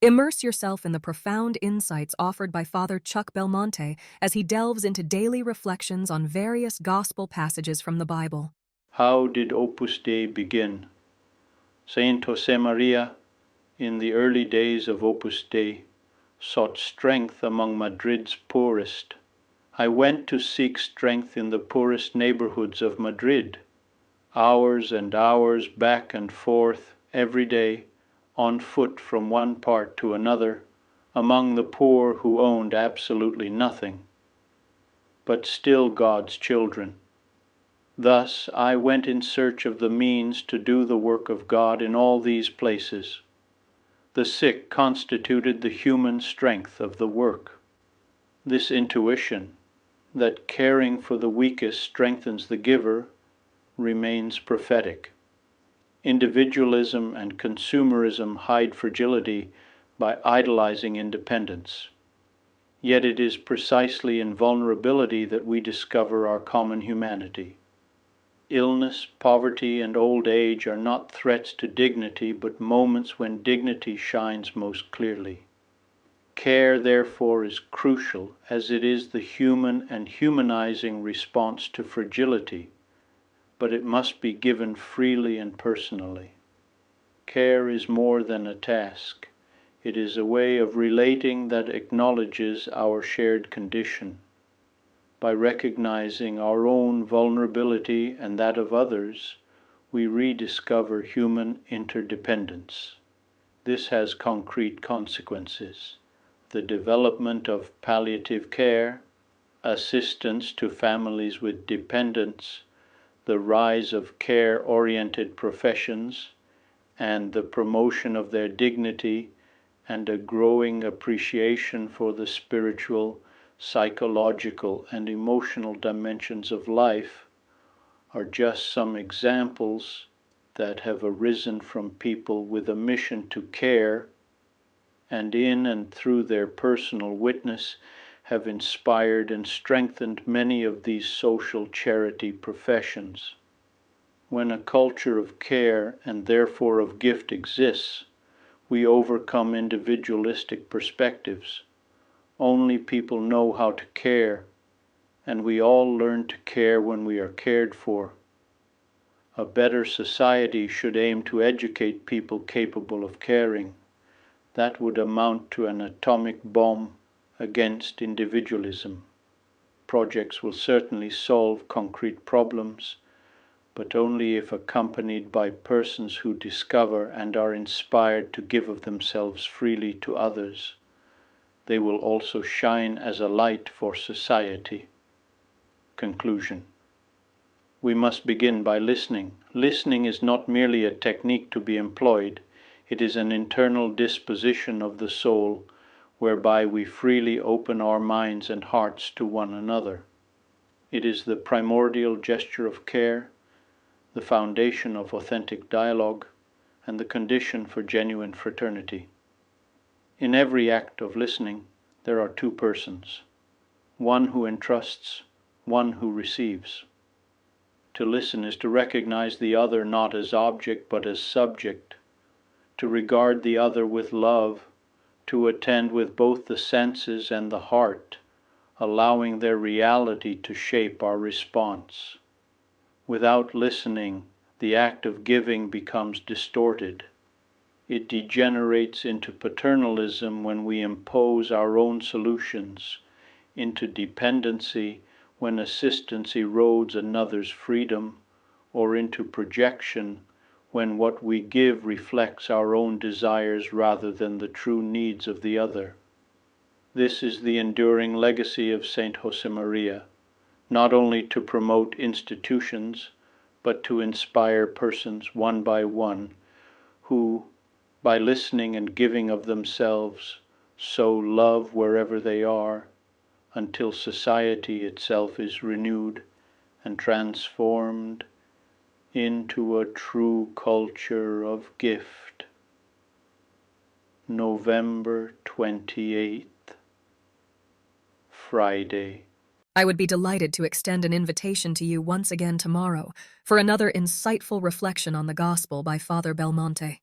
Immerse yourself in the profound insights offered by Father Chuck Belmonte as he delves into daily reflections on various gospel passages from the Bible. How did Opus Dei begin? Saint Josemaría, in the early days of Opus Dei, sought strength among Madrid's poorest. I went to seek strength in the poorest neighborhoods of Madrid, hours and hours back and forth every day, on foot from one part to another, among the poor who owned absolutely nothing, but still God's children. Thus I went in search of the means to do the work of God in all these places. The sick constituted the human strength of the work. This intuition, that caring for the weakest strengthens the giver, remains prophetic. Individualism and consumerism hide fragility by idolizing independence. Yet it is precisely in vulnerability that we discover our common humanity. Illness, poverty, and old age are not threats to dignity, but moments when dignity shines most clearly. Care, therefore, is crucial, as it is the human and humanizing response to fragility, but it must be given freely and personally. Care is more than a task. It is a way of relating that acknowledges our shared condition. By recognizing our own vulnerability and that of others, we rediscover human interdependence. This has concrete consequences. The development of palliative care, assistance to families with dependents, the rise of care-oriented professions, and the promotion of their dignity, and a growing appreciation for the spiritual, psychological, and emotional dimensions of life are just some examples that have arisen from people with a mission to care, and in and through their personal witness have inspired and strengthened many of these social charity professions. When a culture of care and therefore of gift exists, we overcome individualistic perspectives. Only people know how to care, and we all learn to care when we are cared for. A better society should aim to educate people capable of caring. That would amount to an atomic bomb against individualism. Projects will certainly solve concrete problems, but only if accompanied by persons who discover and are inspired to give of themselves freely to others. They will also shine as a light for society. Conclusion. We must begin by listening. Listening is not merely a technique to be employed, it is an internal disposition of the soul, whereby we freely open our minds and hearts to one another. It is the primordial gesture of care, the foundation of authentic dialogue, and the condition for genuine fraternity. In every act of listening, there are two persons, one who entrusts, one who receives. To listen is to recognize the other not as object but as subject, to regard the other with love, to attend with both the senses and the heart, allowing their reality to shape our response. Without listening, the act of giving becomes distorted. It degenerates into paternalism when we impose our own solutions, into dependency when assistance erodes another's freedom, or into projection when what we give reflects our own desires rather than the true needs of the other. This is the enduring legacy of Saint Josemaría, not only to promote institutions, but to inspire persons one by one, who, by listening and giving of themselves, sow love wherever they are, until society itself is renewed and transformed into a true culture of gift. November 28th, Friday. I would be delighted to extend an invitation to you once again tomorrow for another insightful reflection on the Gospel by Father Belmonte.